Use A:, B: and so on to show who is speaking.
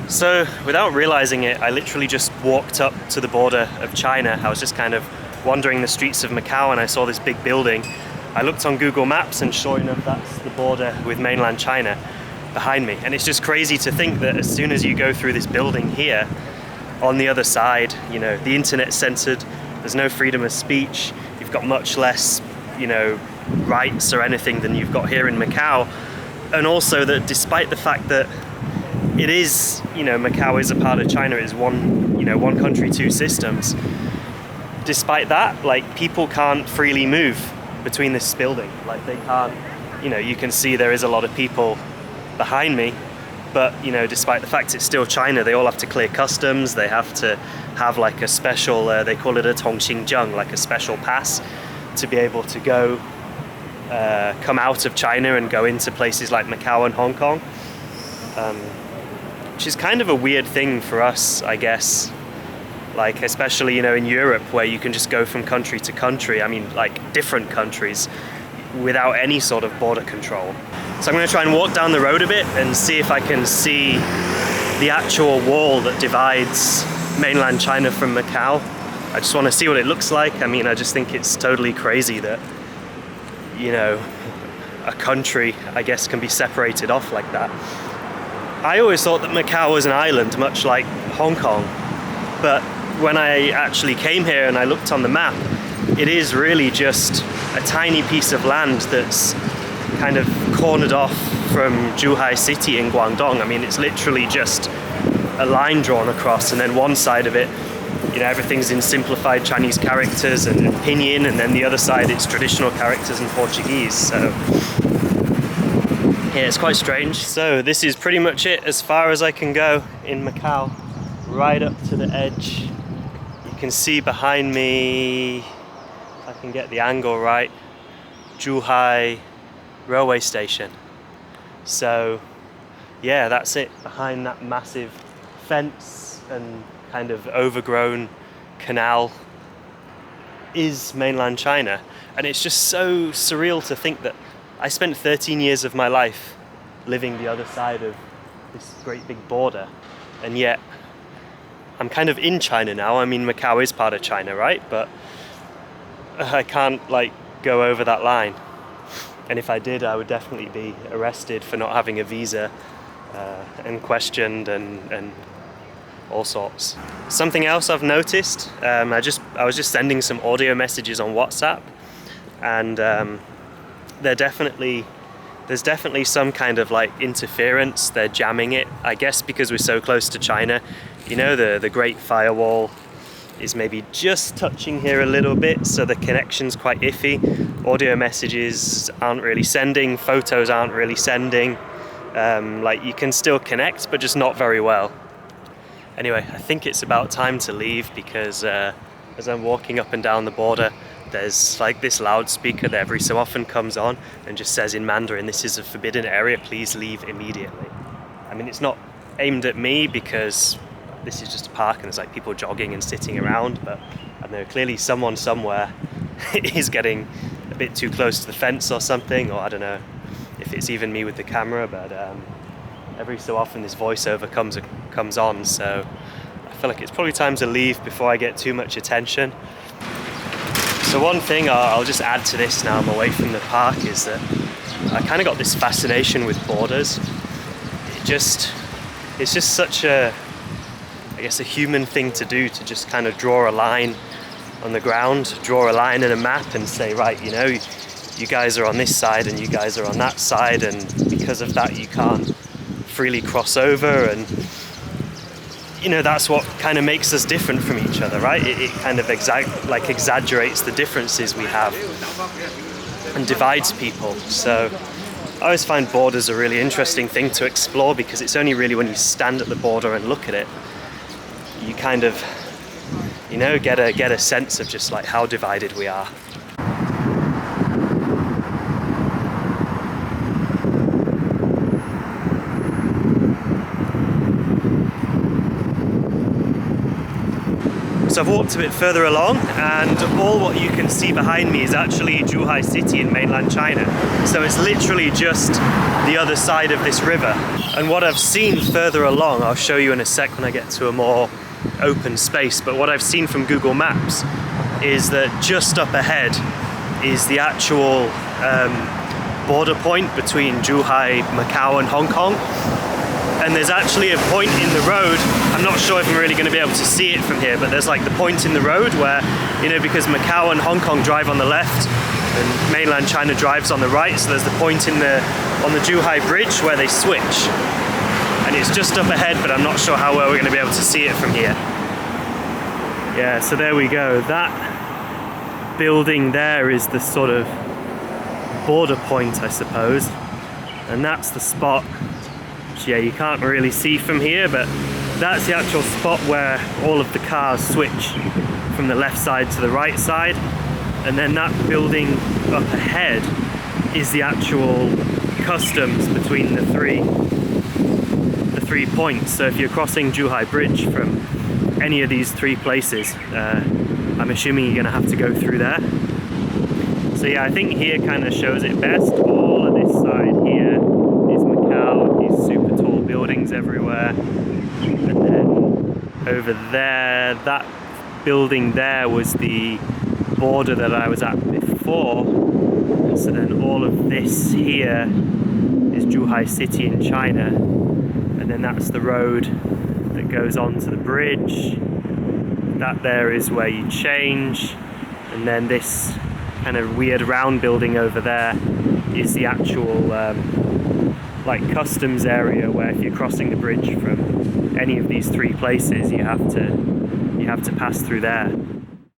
A: So without realizing it, I literally just walked up to the border of China. I was just kind of wandering the streets of Macau and I saw this big building. I looked on Google Maps and sure enough, that's the border with mainland China behind me. And it's just crazy to think that as soon as you go through this building here, on the other side, you know, the internet's censored, there's no freedom of speech, you've got much less, you know, rights or anything than you've got here in Macau. And also that despite the fact that it is, you know, Macau is a part of China, it is one, you know, one country, two systems. Despite that, like, people can't freely move between this building. Like, they can't, you know, you can see there is a lot of people behind me, but, you know, despite the fact it's still China, they all have to clear customs, they have to have like a special, they call it a Tongxinzheng, like a special pass to be able to go, come out of China and go into places like Macau and Hong Kong. Which is kind of a weird thing for us, I guess, like especially, you know, in Europe where you can just go from country to country, I mean like different countries, without any sort of border control. So I'm going to try and walk down the road a bit and see if I can see the actual wall that divides mainland China from Macau. I just want to see what it looks like. I mean, I just think it's totally crazy that, you know, a country, I guess, can be separated off like that. I always thought that Macau was an island, much like Hong Kong, but when I actually came here and I looked on the map, it is really just a tiny piece of land that's kind of cornered off from Zhuhai city in Guangdong. I mean, it's literally just a line drawn across, and then one side of it, you know, everything's in simplified Chinese characters and pinyin, and then the other side it's traditional characters in Portuguese. So yeah, it's quite strange. So this is pretty much it as far as I can go in Macau, right up to the edge. You can see behind me, if I can get the angle right, Zhuhai railway station. So yeah, that's it. Behind that massive fence and kind of overgrown canal is mainland China. And it's just so surreal to think that I spent 13 years of my life living the other side of this great big border, and yet I'm kind of in China now. I mean, Macau is part of China, right? But I can't like go over that line. And if I did, I would definitely be arrested for not having a visa and questioned and all sorts. Something else I've noticed, I was just sending some audio messages on WhatsApp, and there's definitely some kind of like interference. They're jamming it, I guess because we're so close to China. You know, the Great Firewall is maybe just touching here a little bit, so the connection's quite iffy. Audio messages aren't really sending, photos aren't really sending. Like, you can still connect, but just not very well. Anyway, I think it's about time to leave, because as I'm walking up and down the border, there's like this loudspeaker that every so often comes on and just says in Mandarin, "This is a forbidden area, please leave immediately." I mean, it's not aimed at me because this is just a park and there's like people jogging and sitting around, but I don't know, clearly someone somewhere is getting a bit too close to the fence or something, or I don't know if it's even me with the camera, but every so often this voiceover comes on, so I feel like it's probably time to leave before I get too much attention. So one thing I'll just add to this now I'm away from the park is that I kind of got this fascination with borders. It's just such a, I guess, a human thing to do, to just kind of draw a line on the ground, draw a line in a map and say, right, you know, you guys are on this side and you guys are on that side, and because of that you can't freely cross over. And you know, that's what kind of makes us different from each other, right? It kind of exaggerates the differences we have and divides people. So I always find borders a really interesting thing to explore, because it's only really when you stand at the border and look at it, you kind of, you know, get a sense of just like how divided we are. So I've walked a bit further along, and all what you can see behind me is actually Zhuhai city in mainland China. So it's literally just the other side of this river. And what I've seen further along, I'll show you in a sec when I get to a more open space, but what I've seen from Google Maps is that just up ahead is the actual border point between Zhuhai, Macau and Hong Kong. And there's actually a point in the road, I'm not sure if I'm really going to be able to see it from here, but there's like the point in the road where, you know, because Macau and Hong Kong drive on the left and mainland China drives on the right, so there's the point on the Zhuhai bridge where they switch. And it's just up ahead, but I'm not sure how well we're going to be able to see it from here. Yeah, so there we go. That building there is the sort of border point, I suppose. And that's the spot. Yeah, you can't really see from here, but that's the actual spot where all of the cars switch from the left side to the right side. And then that building up ahead is the actual customs between the three points. So if you're crossing Zhuhai Bridge from any of these three places, I'm assuming you're going to have to go through there. So yeah, I think here kind of shows it best. All of this side here is Macau, these super tall buildings everywhere. And then over there, that building there was the border that I was at before. So then all of this here is Zhuhai City in China. And then that's the road that goes on to the bridge. That there is where you change. And then this kind of weird round building over there is the actual like customs area, where if you're crossing the bridge from any of these three places, you have to pass through there.